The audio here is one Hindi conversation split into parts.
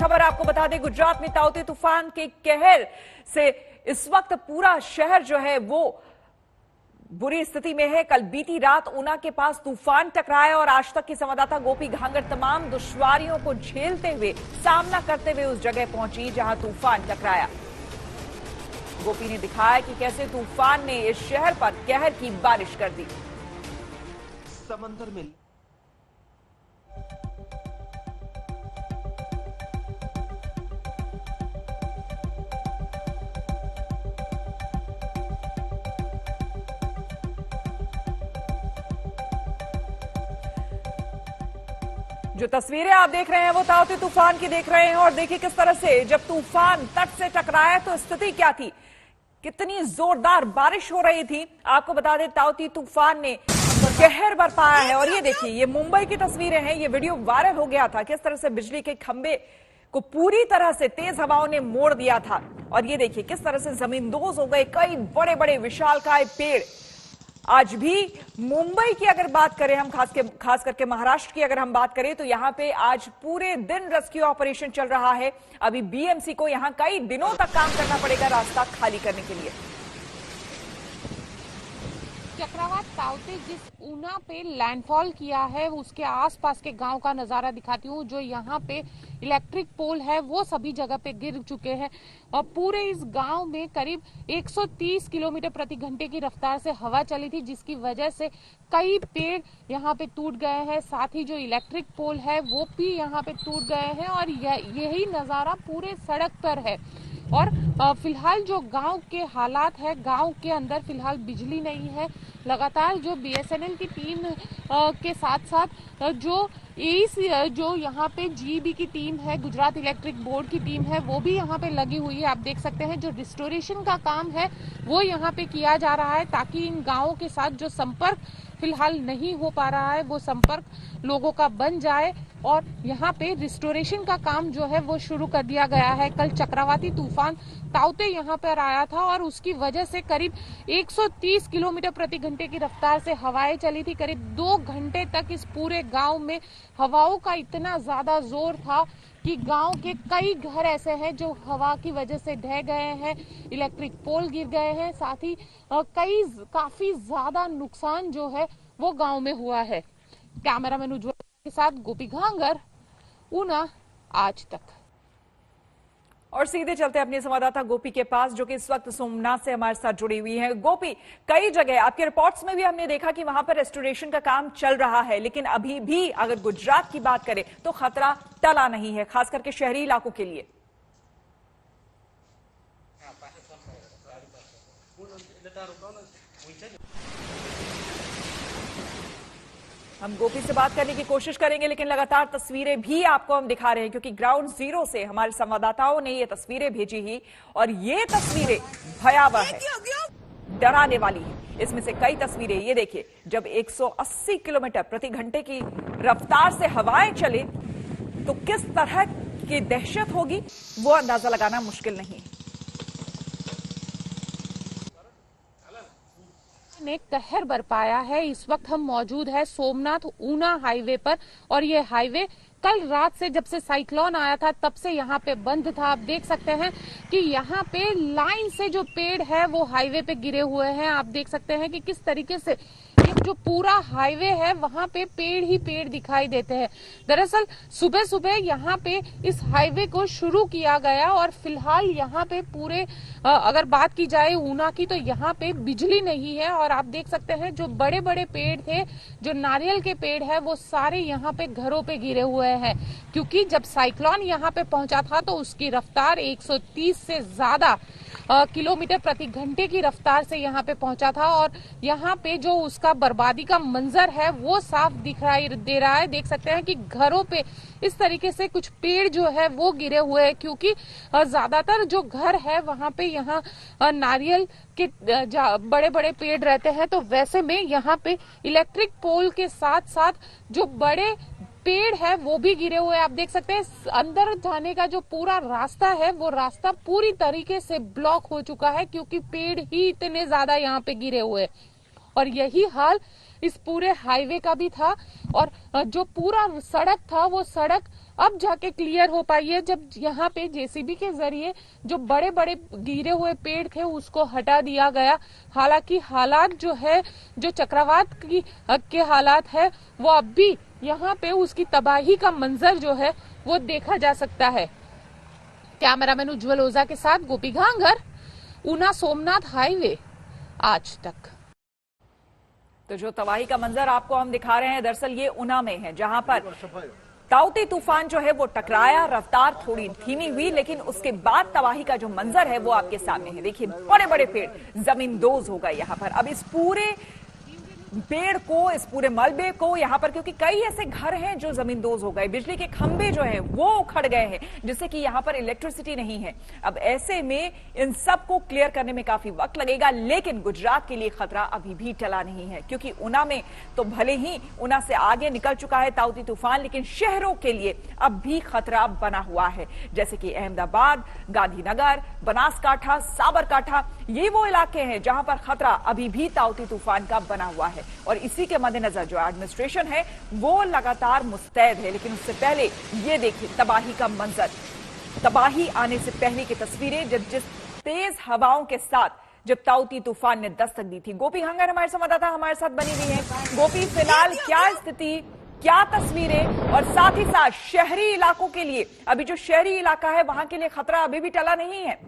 खबर आपको बता दें, गुजरात में ताउते तूफान के कहर से इस वक्त पूरा शहर जो है वो बुरी स्थिति में है। कल बीती रात ऊना के पास तूफान टकराया और आज तक की संवाददाता गोपी घांगर तमाम दुश्वारियों को झेलते हुए, सामना करते हुए उस जगह पहुंची जहां तूफान टकराया। गोपी ने दिखाया कि कैसे तूफान ने इस शहर पर कहर की बारिश कर दी। समंदर में जो तस्वीरें आप देख रहे हैं वो ताउते तूफान की देख रहे हैं और देखिए किस तरह से जब तूफान तट से टकराया तो स्थिति क्या थी, कितनी जोरदार बारिश हो रही थी। आपको बता दें ताउते तूफान ने कहर बरपाया है और ये देखिए ये मुंबई की तस्वीरें हैं। ये वीडियो वायरल हो गया था, किस तरह से बिजली के खंभे को पूरी तरह से तेज हवाओं ने मोड़ दिया था और ये देखिए किस तरह से जमींदोज हो गए कई बड़े बड़े विशालकाय पेड़। आज भी मुंबई की अगर बात करें हम, खास करके महाराष्ट्र की अगर हम बात करें तो यहां पे आज पूरे दिन रेस्क्यू ऑपरेशन चल रहा है। अभी बीएमसी को यहां कई दिनों तक काम करना पड़ेगा रास्ता खाली करने के लिए। चक्रवात ताउते जिस ऊना पे लैंडफॉल किया है उसके आसपास के गांव का नजारा दिखाती हूँ। जो यहाँ पे इलेक्ट्रिक पोल है वो सभी जगह पे गिर चुके हैं और पूरे इस गांव में करीब 130 किलोमीटर प्रति घंटे की रफ्तार से हवा चली थी, जिसकी वजह से कई पेड़ यहाँ पे टूट गए हैं। साथ ही जो इलेक्ट्रिक पोल है वो भी यहाँ पे टूट गए हैं और यही नजारा पूरे सड़क पर है। और फिलहाल जो गांव के हालात है, गांव के अंदर फिलहाल बिजली नहीं है। लगातार जो बीएसएनएल की टीम के साथ साथ जो यहाँ पे जीईबी की टीम है, गुजरात इलेक्ट्रिक बोर्ड की टीम है, वो भी यहाँ पे लगी हुई है। आप देख सकते हैं जो रिस्टोरेशन का काम है वो यहाँ पे किया जा रहा है ताकि इन गांवों के साथ जो संपर्क फिलहाल नहीं हो पा रहा है वो संपर्क लोगों का बन जाए और यहाँ पे रिस्टोरेशन का काम जो है वो शुरू कर दिया गया है। कल चक्रवाती तूफान ताउते यहाँ पर आया था और उसकी वजह से करीब 130 किलोमीटर प्रति घंटे की रफ्तार से हवाएं चली थी। करीब 2 घंटे तक इस पूरे गांव में हवाओं का इतना ज्यादा जोर था कि गांव के कई घर ऐसे हैं जो हवा की वजह से ढह गए हैं, इलेक्ट्रिक पोल गिर गए हैं। साथ ही काफी ज्यादा नुकसान जो है वो गांव में हुआ है। कैमरामैन उज्ज्वल के साथ गोपी घांगर, ऊना आज तक। और सीधे चलते अपने संवाददाता गोपी के पास जो कि इस वक्त सोमनाथ से हमारे साथ जुड़ी हुई है। गोपी, कई जगह आपके रिपोर्ट्स में भी हमने देखा कि वहां पर रेस्टोरेशन का काम चल रहा है, लेकिन अभी भी अगर गुजरात की बात करें तो खतरा टला नहीं है, खास करके शहरी इलाकों के लिए। हम गोपी से बात करने की कोशिश करेंगे, लेकिन लगातार तस्वीरें भी आपको हम दिखा रहे हैं क्योंकि ग्राउंड जीरो से हमारे संवाददाताओं ने ये तस्वीरें भेजी ही और ये तस्वीरें भयावह है, डराने वाली है। इसमें से कई तस्वीरें ये देखिए, जब 180 किलोमीटर प्रति घंटे की रफ्तार से हवाएं चले तो किस तरह की दहशत होगी वो अंदाजा लगाना मुश्किल नहीं है। ने कहर बरपाया है। इस वक्त हम मौजूद है सोमनाथ ऊना हाईवे पर और ये हाईवे कल रात से जब से साइक्लोन आया था तब से यहाँ पे बंद था। आप देख सकते हैं कि यहाँ पे लाइन से जो पेड़ है वो हाईवे पे गिरे हुए हैं। आप देख सकते हैं कि किस तरीके से ये जो पूरा हाईवे है वहां पे पेड़ ही पेड़ दिखाई देते हैं। दरअसल सुबह सुबह यहाँ पे इस हाईवे को शुरू किया गया और फिलहाल यहाँ पे पूरे अगर बात की जाए ऊना की तो यहाँ पे बिजली नहीं है और आप देख सकते हैं जो बड़े बड़े पेड़ थे, जो नारियल के पेड़ है वो सारे यहाँ पे घरों पे गिरे हुए हैं क्योंकि जब साइक्लोन यहाँ पे पहुंचा था तो उसकी रफ्तार 130 से ज्यादा किलोमीटर प्रति घंटे की रफ्तार से यहाँ पे पहुंचा था और यहाँ पे जो उसका बर्बादी का मंजर है वो साफ दिखाई दे रहा है। देख सकते हैं कि घरों पे इस तरीके से कुछ पेड़ जो है वो गिरे हुए हैं क्योंकि ज्यादातर जो घर है वहां पे यहाँ नारियल के बड़े बड़े पेड़ रहते हैं, तो वैसे में यहाँ पे इलेक्ट्रिक पोल के साथ साथ जो बड़े पेड़ है वो भी गिरे हुए हैं। आप देख सकते हैं अंदर जाने का जो पूरा रास्ता है वो रास्ता पूरी तरीके से ब्लॉक हो चुका है क्योंकि पेड़ ही इतने ज्यादा यहाँ पे गिरे हुए हैं। और यही हाल इस पूरे हाईवे का भी था और जो पूरा सड़क था वो सड़क अब जाके क्लियर हो पाई है, जब यहाँ पे जेसीबी के जरिए जो बड़े बड़े गिरे हुए पेड़ थे उसको हटा दिया गया। हालांकि हालात जो है, जो चक्रवात के हालात है, वो अब भी यहाँ पे उसकी तबाही का मंजर जो है वो देखा जा सकता है। कैमरामैन उज्जवल ओझा के साथ गोपी घांगर, ऊना सोमनाथ हाईवे आज तक। तो जो तबाही का मंजर आपको हम दिखा रहे हैं, दरअसल ये ऊना में है, जहां पर ताउते तूफान जो है वो टकराया, रफ्तार थोड़ी धीमी हुई, लेकिन उसके बाद तबाही का जो मंजर है वो आपके सामने है। देखिए बड़े बड़े पेड़ जमींदोज हो गए यहाँ पर। अब इस पूरे पेड़ को, इस पूरे मलबे को यहाँ पर, क्योंकि कई ऐसे घर हैं जो जमींदोज हो गए, बिजली के खंभे जो हैं वो उखड़ गए हैं, जिससे कि यहाँ पर इलेक्ट्रिसिटी नहीं है। अब ऐसे में इन सब को क्लियर करने में काफी वक्त लगेगा, लेकिन गुजरात के लिए खतरा अभी भी टला नहीं है, क्योंकि ऊना में तो भले ही ऊना से आगे निकल चुका है ताउते तूफान, लेकिन शहरों के लिए अब भी खतरा बना हुआ है, जैसे कि अहमदाबाद, गांधीनगर, बनासकांठा, साबरकांठा, ये वो इलाके हैं जहां पर खतरा अभी भी ताउते तूफान का बना हुआ है। और इसी के मद्देनजर जो एडमिनिस्ट्रेशन है वो लगातार मुस्तैद है। लेकिन उससे पहले ये देखिए तबाही का मंजर, तबाही आने से पहले की तस्वीरें, जब जिस तेज हवाओं के साथ जब ताउते तूफान ने दस्तक दी थी। गोपी घांगर हमारे संवाददाता हमारे साथ बनी हुई है। गोपी, फिलहाल क्या स्थिति, क्या तस्वीरें, और साथ ही साथ शहरी इलाकों के लिए, अभी जो शहरी इलाका है वहां के लिए खतरा अभी भी टला नहीं है?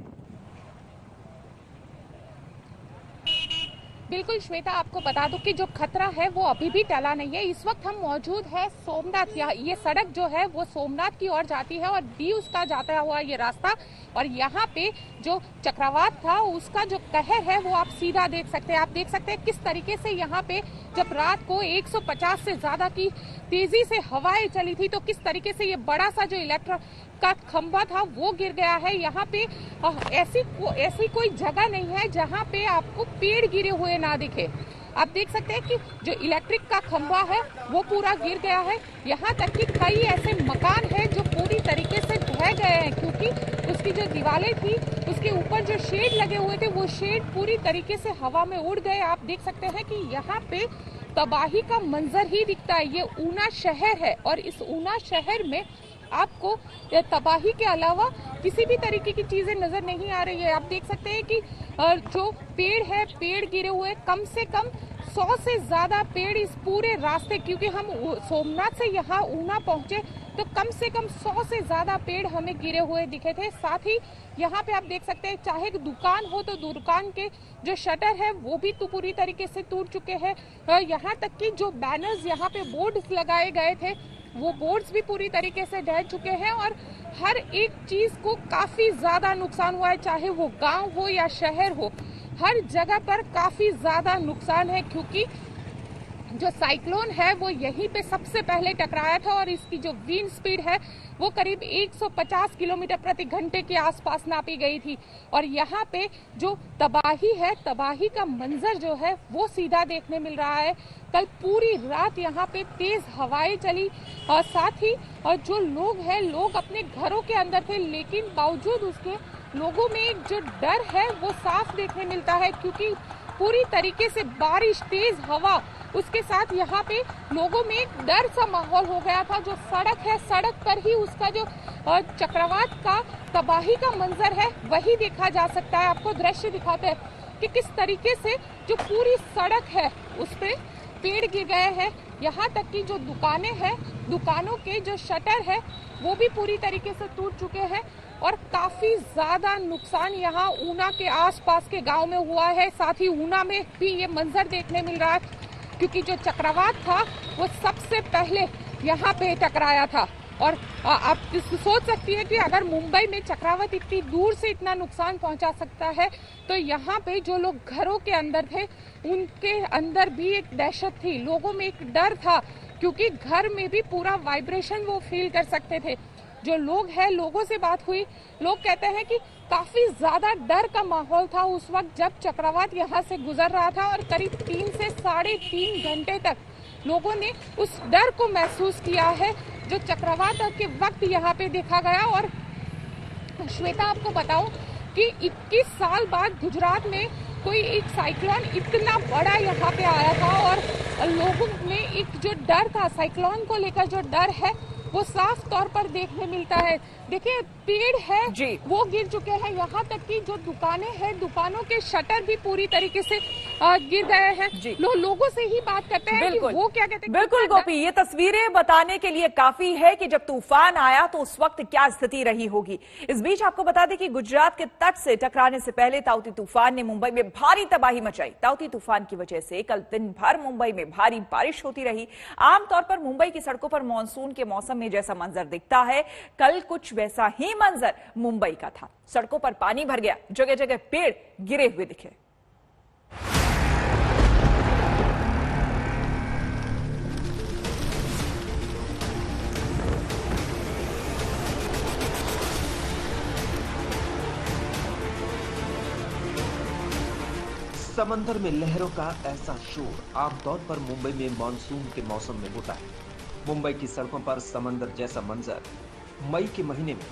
बिल्कुल श्वेता, आपको बता दूं कि जो खतरा है वो अभी भी टला नहीं है। इस वक्त हम मौजूद है सोमनाथ, ये सड़क जो है वो सोमनाथ की ओर जाती है और डीयूज का जाता हुआ ये रास्ता, और यहाँ पे जो चक्रवात था उसका जो कहर है वो आप सीधा देख सकते हैं। आप देख सकते हैं किस तरीके से यहाँ पे जब रात को 150 से ज्यादा की तेजी से हवाएं चली थी तो किस तरीके से ये बड़ा सा जो इलेक्ट्रिक का खंभा था वो गिर गया है। यहाँ पे ऐसी कोई जगह नहीं है जहाँ पे आपको पेड़ गिरे हुए ना दिखे। आप देख सकते हैं कि जो इलेक्ट्रिक का खंभा है वो पूरा गिर गया है। यहाँ तक कि कई ऐसे मकान हैं जो पूरी तरीके से ढह गए हैं, क्योंकि उसकी जो दीवारें थी उसके ऊपर जो शेड लगे हुए थे वो शेड पूरी तरीके से हवा में उड़ गए। आप देख सकते हैं कि यहाँ पे तबाही का मंजर ही दिखता है। ये ऊना शहर है और इस ऊना शहर में आपको तबाही के अलावा किसी भी तरीके की चीजें नजर नहीं आ रही है। आप देख सकते हैं कि जो पेड़ है, पेड़ गिरे हुए कम से कम 100 से ज्यादा पेड़ इस पूरे रास्ते, क्योंकि हम सोमनाथ से यहाँ ऊना पहुंचे तो कम से कम 100 से ज्यादा पेड़ हमें गिरे हुए दिखे थे। साथ ही यहाँ पे आप देख सकते हैं चाहे दुकान हो तो दुकान के जो शटर है वो भी तो पूरी तरीके से टूट चुके हैं। यहाँ तक कि जो बैनर्स यहाँ पे बोर्ड्स लगाए गए थे वो बोर्ड्स भी पूरी तरीके से ढह चुके हैं और हर एक चीज को काफी ज्यादा नुकसान हुआ है, चाहे वो गांव हो या शहर हो, हर जगह पर काफी ज्यादा नुकसान है, क्योंकि जो साइक्लोन है वो यहीं पे सबसे पहले टकराया था और इसकी जो विंड स्पीड है वो करीब 150 किलोमीटर प्रति घंटे के आसपास नापी गई थी। और यहाँ पे जो तबाही है, तबाही का मंजर जो है वो सीधा देखने मिल रहा है। कल पूरी रात यहाँ पे तेज हवाएं चली और साथ ही जो लोग हैं, लोग अपने घरों के अंदर थे, लेकिन बावजूद उसके लोगों में एक जो डर है वो साफ देखने मिलता है, क्योंकि पूरी तरीके से बारिश, तेज हवा, उसके साथ यहाँ पे लोगों में एक डर सा माहौल हो गया था। जो सड़क है, सड़क पर ही उसका जो चक्रवात का तबाही का मंजर है वही देखा जा सकता है। आपको दृश्य दिखाते हैं कि किस तरीके से जो पूरी सड़क है उस पे पेड़ गिर गए हैं। यहाँ तक कि जो दुकानें हैं, दुकानों के जो शटर है वो भी पूरी तरीके से टूट चुके हैं और काफी ज्यादा नुकसान यहाँ ऊना के आसपास के गांव में हुआ है। साथ ही ऊना में भी ये मंजर देखने मिल रहा है, क्योंकि जो चक्रवात था वो सबसे पहले यहाँ पे टकराया था। और आप सोच सकती है कि अगर मुंबई में चक्रवात इतनी दूर से इतना नुकसान पहुंचा सकता है तो यहाँ पे जो लोग घरों के अंदर थे उनके अंदर भी एक दहशत थी, लोगों में एक डर था, क्योंकि घर में भी पूरा वाइब्रेशन वो फील कर सकते थे। जो लोग हैं, लोगों से बात हुई, लोग कहते हैं कि काफी ज्यादा डर का माहौल था उस वक्त जब चक्रवात यहाँ से गुजर रहा था और करीब 3 से 3.5 घंटे तक लोगों ने उस डर को महसूस किया है जो चक्रवात के वक्त यहाँ पे देखा गया। और श्वेता, आपको बताऊं कि 21 साल बाद गुजरात में कोई एक साइक्लोन इतना बड़ा यहाँ पे आया था और लोगों में एक जो डर था, साइक्लोन को लेकर जो डर है वो साफ तौर पर देखने मिलता है। देखिए पेड़ है जी। वो गिर चुके हैं, यहाँ तक कि जो दुकानें हैं दुकानों के शटर भी पूरी तरीके से गिर गए हैं। लोगों से ही बात करते हैं कि वो क्या कहते हैं। बिल्कुल गोपी, ये तस्वीरें बताने के लिए काफी है कि जब तूफान आया तो उस वक्त क्या स्थिति रही होगी। इस बीच आपको बता दें कि गुजरात के तट से टकराने से पहले ताउती तूफान ने मुंबई में भारी तबाही मचाई। ताउती तूफान की वजह से कल दिन भर मुंबई में भारी बारिश होती रही। आमतौर पर मुंबई की सड़कों पर मानसून के मौसम में जैसा मंजर दिखता है, कल कुछ वैसा ही मंजर मुंबई का था। सड़कों पर पानी भर गया, जगह जगह पेड़ गिरे हुए दिखे। समंदर में लहरों का ऐसा शोर आमतौर पर मुंबई में मानसून के मौसम में होता है। मुंबई की सड़कों पर समंदर जैसा मंजर मई के महीने में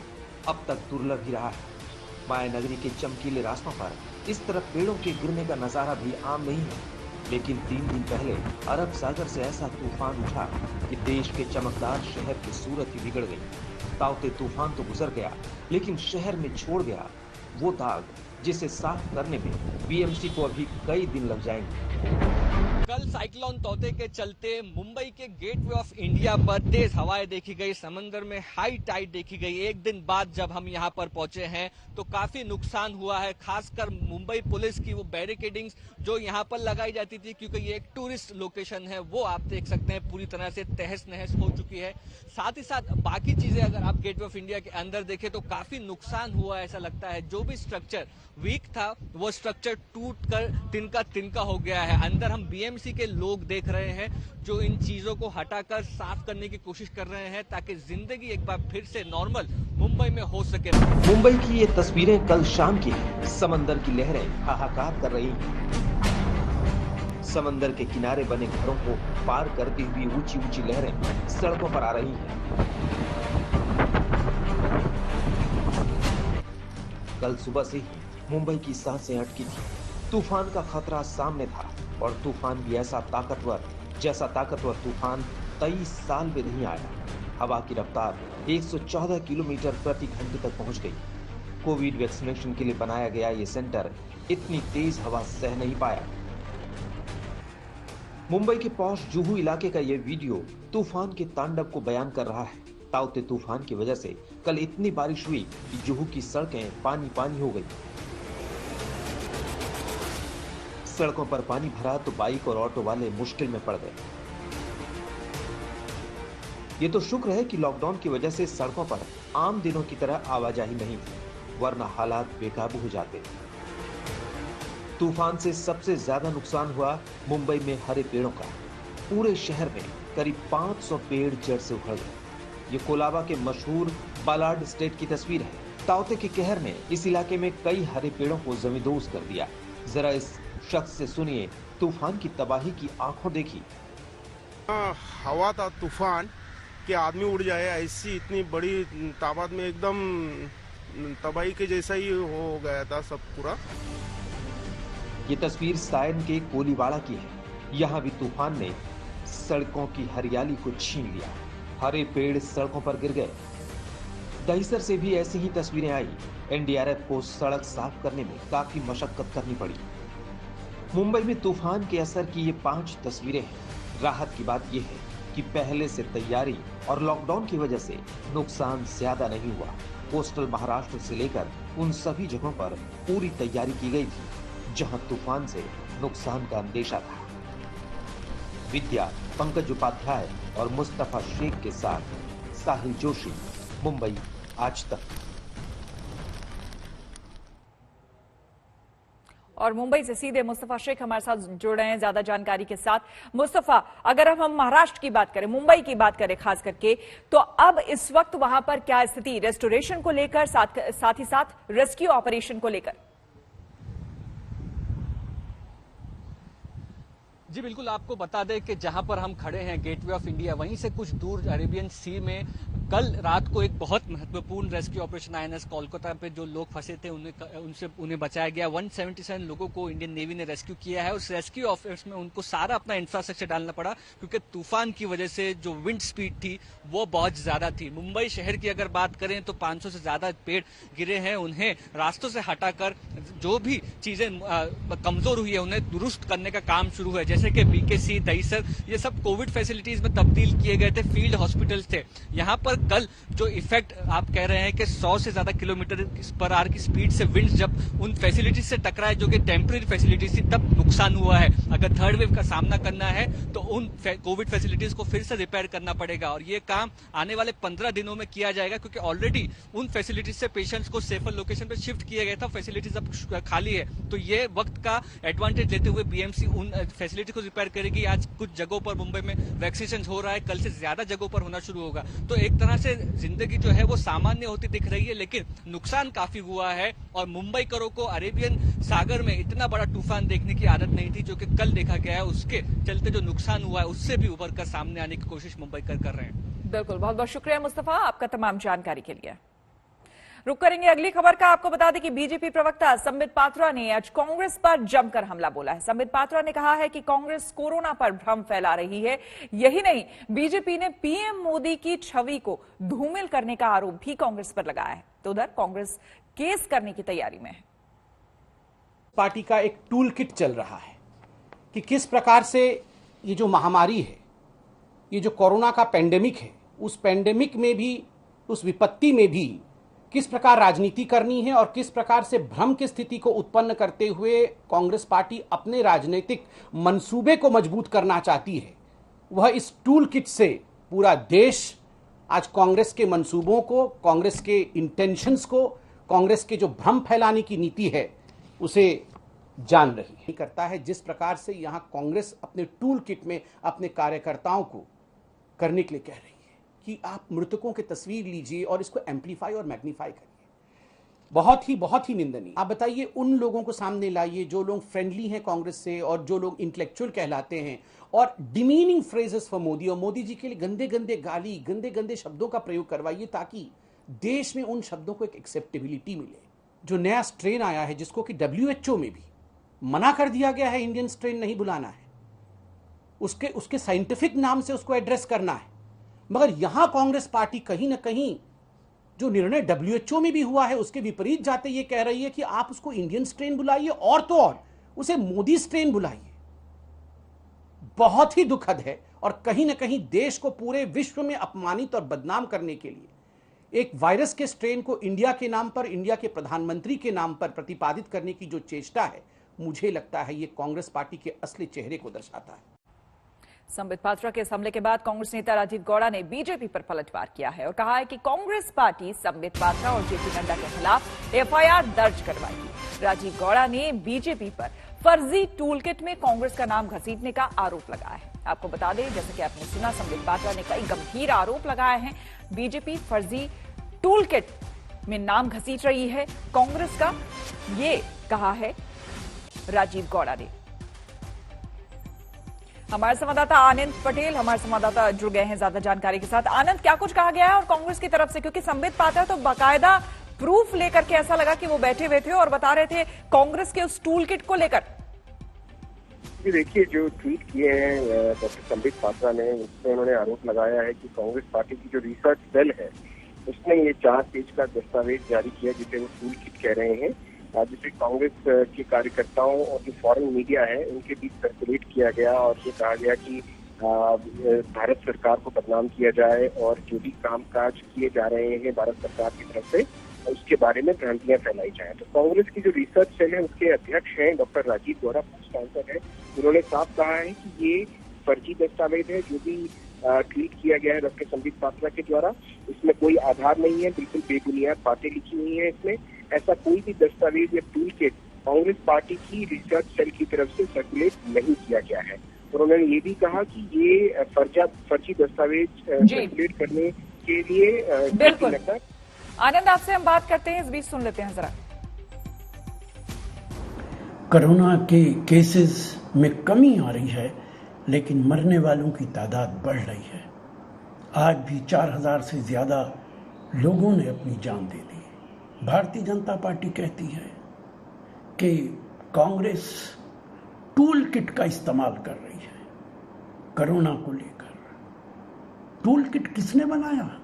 अब तक दुर्लभ ही रहा है। माया नगरी के चमकीले रास्तों पर इस तरह पेड़ों के गिरने का नजारा भी आम नहीं है। लेकिन 3 दिन पहले अरब सागर से ऐसा तूफान उठा कि देश के चमकदार शहर की सूरत ही बिगड़ गई। ताउते तूफान तो गुजर गया, लेकिन शहर में छोड़ गया वो दाग जिसे साफ करने में बीएमसी को अभी कई दिन लग जाएंगे। कल साइक्लोन तौते के चलते मुंबई के गेटवे ऑफ इंडिया पर तेज हवाएं देखी गई, समंदर में हाई टाइड देखी गई। एक दिन बाद जब हम यहां पर पहुंचे हैं तो काफी नुकसान हुआ है, खासकर मुंबई पुलिस की वो बैरिकेडिंग्स जो यहां पर लगाई जाती थी, क्योंकि ये एक टूरिस्ट लोकेशन है, वो आप देख सकते हैं पूरी तरह से तहस नहस हो चुकी है। साथ ही साथ बाकी चीजें अगर आप गेटवे ऑफ इंडिया के अंदर देखें तो काफी नुकसान हुआ ऐसा लगता है। जो भी स्ट्रक्चर वीक था वो स्ट्रक्चर टूट कर तिनका तिनका हो गया है। अंदर हम बीएमसी के लोग देख रहे हैं जो इन चीजों को हटाकर साफ करने की कोशिश कर रहे हैं ताकि जिंदगी एक बार फिर से नॉर्मल मुंबई में हो सके। मुंबई की ये तस्वीरें कल शाम की है। समंदर की लहरें हाहाकार कर रही हैं। समंदर के किनारे बने घरों को पार करती हुई ऊंची ऊंची लहरें सड़कों पर आ रही हैं। कल सुबह से ही मुंबई की सांसें अटकी थी। तूफान का खतरा सामने था और तूफान भी ऐसा ताकतवर जैसा ताकतवर तूफान 23 साल में नहीं आया। हवा की रफ्तार 114 किलोमीटर प्रति घंटे तक पहुंच गई। कोविड वैक्सीनेशन के लिए बनाया गया ये सेंटर इतनी तेज हवा सह नहीं पाया। मुंबई के पॉश जुहू इलाके का यह वीडियो तूफान के तांडव को बयान कर रहा है। ताउते तूफान की वजह से कल इतनी बारिश हुई कि जुहू की सड़कें पानी पानी हो गई। सड़कों पर पानी भरा तो बाइक और ऑटो वाले मुश्किल में पड़ गए। ये तो शुक्र है कि लॉकडाउन की वजह से सड़कों पर आम दिनों की तरह आवाजाही नहीं थी, वरना हालात बेकाबू हो जाते। तूफान से सबसे ज्यादा नुकसान हुआ मुंबई में हरे पेड़ों का। पूरे शहर में करीब 500 पेड़ जड़ से उखड़ गए। ये कोलाबा के मशहूर बालार्ड स्टेट की तस्वीर है। ताउते के कहर ने इस इलाके में कई हरे पेड़ों को जमींदोज कर दिया। जरा इस शख्स से सुनिए तूफान की तबाही की आंखों देखी। हवा था तूफान कि आदमी उड़ जाए, ऐसी इतनी बड़ी तादाद में एकदम तबाही के जैसा ही हो गया था सब पूरा। ये तस्वीर सायन के कोलीवाड़ा की है। यहाँ भी तूफान ने सड़कों की हरियाली को छीन लिया। हरे पेड़ सड़कों पर गिर गए। दहिसर से भी ऐसी ही तस्वीरें आई। एनडीआरएफ को सड़क साफ करने में काफी मशक्कत करनी पड़ी। मुंबई में तूफान के असर की ये 5 तस्वीरें हैं। राहत की बात यह है कि पहले से तैयारी और लॉकडाउन की वजह से नुकसान ज्यादा नहीं हुआ। कोस्टल महाराष्ट्र से लेकर उन सभी जगहों पर पूरी तैयारी की गई थी जहां तूफान से नुकसान का अंदेशा था। विद्या, पंकज उपाध्याय और मुस्तफा शेख के साथ साहिल जोशी, मुंबई आज तक। और मुंबई से सीधे मुस्तफा शेख हमारे साथ जुड़ रहे हैं ज्यादा जानकारी के साथ। मुस्तफा, अगर हम महाराष्ट्र की बात करें, मुंबई की बात करें खास करके, तो अब इस वक्त वहां पर क्या स्थिति रेस्टोरेशन को लेकर, साथ ही साथ रेस्क्यू ऑपरेशन को लेकर? जी बिल्कुल, आपको बता दें कि जहां पर हम खड़े हैं गेटवे ऑफ इंडिया, वहीं से कुछ दूर अरेबियन सी में कल रात को एक बहुत महत्वपूर्ण रेस्क्यू ऑपरेशन आईएनएस कोलकाता पे जो लोग फंसे थे उन्हें बचाया गया। 177 लोगों को इंडियन नेवी ने रेस्क्यू किया है। उस रेस्क्यू ऑपरेशन में उनको सारा अपना इंफ्रास्ट्रक्चर डालना पड़ा क्योंकि तूफान की वजह से जो विंड स्पीड थी वो बहुत ज्यादा थी। मुंबई शहर की अगर बात करें तो 500 से ज्यादा पेड़ गिरे हैं। उन्हें रास्तों से हटाकर जो भी चीजें कमजोर हुई है उन्हें दुरुस्त करने का काम शुरू है, जैसे कि बीकेसी, दहीसर, ये सब कोविड फैसिलिटीज में तब्दील किए गए थे, फील्ड हॉस्पिटल्स थे। यहाँ पर कल जो इफेक्ट आप कह रहे हैं कि 100 से ज्यादा किलोमीटर पर आवर की स्पीड से विंड जब उन फैसिलिटीज से टकराए जो कि टेम्परेरी फैसिलिटीज थी, तब नुकसान हुआ है। अगर थर्ड वेव का सामना करना है तो उन कोविड फैसिलिटीज को फिर से रिपेयर करना पड़ेगा और ये काम आने वाले 15 दिनों में किया जाएगा क्योंकि ऑलरेडी उन फैसिलिटीज से पेशेंट्स को सेफर लोकेशन पर शिफ्ट किया गया था। फैसिलिटीज अब खाली है, तो ये वक्त का एडवांटेज लेते हुए बीएमसी उन फैसिलिटी को रिपेयर करेगी। आज कुछ जगहों पर मुंबई में वैक्सीनेशन हो रहा है, कल से ज्यादा जगहों पर होना शुरू होगा। तो एक तरह से जिंदगी जो है वो सामान्य होती दिख रही है, लेकिन नुकसान काफी हुआ है और मुंबई करों को अरेबियन सागर में इतना बड़ा तूफान देखने की आदत नहीं थी जो कि कल देखा गया है। उसके चलते जो नुकसान हुआ है उससे भी उभर कर सामने आने की कोशिश मुंबई कर रहे हैं। बिल्कुल, बहुत बहुत शुक्रिया मुस्तफा आपका तमाम जानकारी के लिए। रुक करेंगे अगली खबर का। आपको बता दें कि बीजेपी प्रवक्ता संबित पात्रा ने आज कांग्रेस पर जमकर हमला बोला है। संबित पात्रा ने कहा है कि कांग्रेस कोरोना पर भ्रम फैला रही है। यही नहीं, बीजेपी ने पीएम मोदी की छवि को धूमिल करने का आरोप भी कांग्रेस पर लगाया है। तो उधर कांग्रेस केस करने की तैयारी में है। पार्टी का एक टूल किट चल रहा है कि किस प्रकार से ये जो महामारी है, ये जो कोरोना का पेंडेमिक है, उस पेंडेमिक में भी, उस विपत्ति में भी किस प्रकार राजनीति करनी है और किस प्रकार से भ्रम की स्थिति को उत्पन्न करते हुए कांग्रेस पार्टी अपने राजनीतिक मंसूबे को मजबूत करना चाहती है। वह इस टूल किट से पूरा देश आज कांग्रेस के मंसूबों को, कांग्रेस के इंटेंशंस को, कांग्रेस के जो भ्रम फैलाने की नीति है उसे जान रही करता है। जिस प्रकार से यहां कांग्रेस अपने टूल किट में अपने कार्यकर्ताओं को करने के लिए कह रही है कि आप मृतकों की तस्वीर लीजिए और इसको एम्पलीफाई और मैग्नीफाई करिए। बहुत ही निंदनीय। आप बताइए, उन लोगों को सामने लाइए जो लोग फ्रेंडली हैं कांग्रेस से और जो लोग इंटेलेक्चुअल कहलाते हैं और डिमीनिंग फ्रेजेस फॉर मोदी और मोदी जी के लिए गंदे गंदे गाली, गंदे गंदे शब्दों का प्रयोग करवाइए ताकि देश में उन शब्दों को एक एक्सेप्टेबिलिटी मिले। जो नया स्ट्रेन आया है जिसको कि WHO में भी मना कर दिया गया है, इंडियन स्ट्रेन नहीं बुलाना है, उसके साइंटिफिक नाम से उसको एड्रेस करना है, मगर यहां कांग्रेस पार्टी कहीं ना कहीं जो निर्णय WHO में भी हुआ है उसके विपरीत जाते ये कह रही है कि आप उसको इंडियन स्ट्रेन बुलाइए और तो और उसे मोदी स्ट्रेन बुलाइए। बहुत ही दुखद है और कहीं ना कहीं देश को पूरे विश्व में अपमानित और बदनाम करने के लिए एक वायरस के स्ट्रेन को इंडिया के नाम पर, इंडिया के प्रधानमंत्री के नाम पर प्रतिपादित करने की जो चेष्टा है, मुझे लगता है ये कांग्रेस पार्टी के असली चेहरे को दर्शाता है। संबित पात्रा के इस हमले के बाद कांग्रेस नेता राजीव गौड़ा ने बीजेपी पर पलटवार किया है और कहा है कि कांग्रेस पार्टी संबित पात्रा और जेपी नड्डा के खिलाफ एफआईआर दर्ज करवाएगी। राजीव गौड़ा ने बीजेपी पर फर्जी टूलकिट में कांग्रेस का नाम घसीटने का आरोप लगाया है। आपको बता दें, जैसे कि आपने सुना, संबित पात्रा ने कई गंभीर आरोप लगाए हैं। बीजेपी फर्जी टूलकिट में नाम घसीट रही है कांग्रेस का, ये कहा है राजीव गौड़ा ने। हमारे संवाददाता आनंद पटेल जुड़ गए हैं ज्यादा जानकारी के साथ। आनंद, क्या कुछ कहा गया है और कांग्रेस की तरफ से, क्योंकि संबित पात्रा तो बाकायदा प्रूफ लेकर के ऐसा लगा कि वो बैठे हुए थे और बता रहे थे कांग्रेस के उस टूल किट को लेकर। देखिए, जो ट्वीट किए हैं डॉक्टर संबित पात्रा ने, उसमें उन्होंने आरोप लगाया है कि कांग्रेस पार्टी की जो रिसर्च सेल है उसने ये 4 पेज का दस्तावेज जारी किया जिसे वो टूल किट कह रहे हैं, जिसे कांग्रेस के कार्यकर्ताओं और जो फॉरेन मीडिया है उनके बीच सर्कुलेट किया गया और ये कहा गया कि भारत सरकार को बदनाम किया जाए और जो भी कामकाज किए जा रहे हैं भारत सरकार की तरफ से उसके बारे में भ्रांतियां फैलाई जाए। तो कांग्रेस की जो रिसर्च सेल है उसके अध्यक्ष हैं डॉक्टर राजीव गौड़ा, सांसद है, उन्होंने साफ कहा है कि ये फर्जी दस्तावेज है जो भी ट्वीट किया गया है डॉक्टर संबित पात्रा के द्वारा, इसमें कोई आधार नहीं है, बिल्कुल बेबुनियाद बातें लिखी हुई है इसमें। ऐसा कोई भी दस्तावेज या टूल किट कांग्रेस पार्टी की रिसर्च सेल की तरफ से सर्कुलेट नहीं किया गया है। और उन्होंने ये भी कहा कि ये फर्जी दस्तावेज सर्कुलेट करने के लिए बिल्कुल। आनंद, आपसे हम बात करते हैं, इस बीच सुन लेते हैं जरा। कोरोना के केसेस में कमी आ रही है लेकिन मरने वालों की तादाद बढ़ रही है। आज भी 4000 से ज़्यादा लोगों ने अपनी जान दे दी। भारतीय जनता पार्टी कहती है कि कांग्रेस टूल किट का इस्तेमाल कर रही है कोरोना को लेकर। टूल किट किसने बनाया?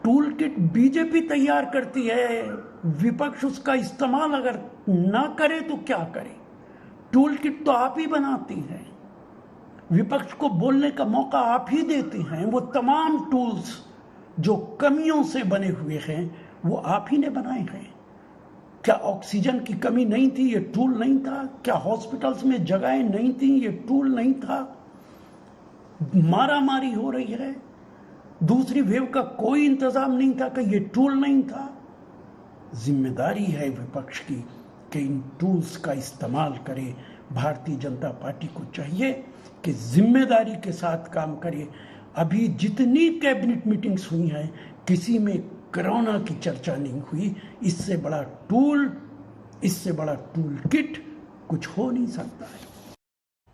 टूल किट बीजेपी तैयार करती है, विपक्ष उसका इस्तेमाल अगर ना करे तो क्या करे? टूल किट तो आप ही बनाती हैं, विपक्ष को बोलने का मौका आप ही देते हैं। वो तमाम टूल्स जो कमियों से बने हुए हैं वो आप ही ने बनाए हैं। क्या ऑक्सीजन की कमी नहीं थी? ये टूल नहीं था? क्या हॉस्पिटल्स में जगहें नहीं थी? ये टूल नहीं था? मारामारी हो रही है, दूसरी वेव का कोई इंतजाम नहीं था? कि ये टूल नहीं था? जिम्मेदारी है विपक्ष की कि इन टूल्स का इस्तेमाल करे। भारतीय जनता पार्टी को चाहिए कि जिम्मेदारी के साथ काम करे। अभी जितनी कैबिनेट मीटिंग्स हुई हैं किसी में कोरोना की चर्चा नहीं हुई। इससे बड़ा टूल किट कुछ हो नहीं सकता है।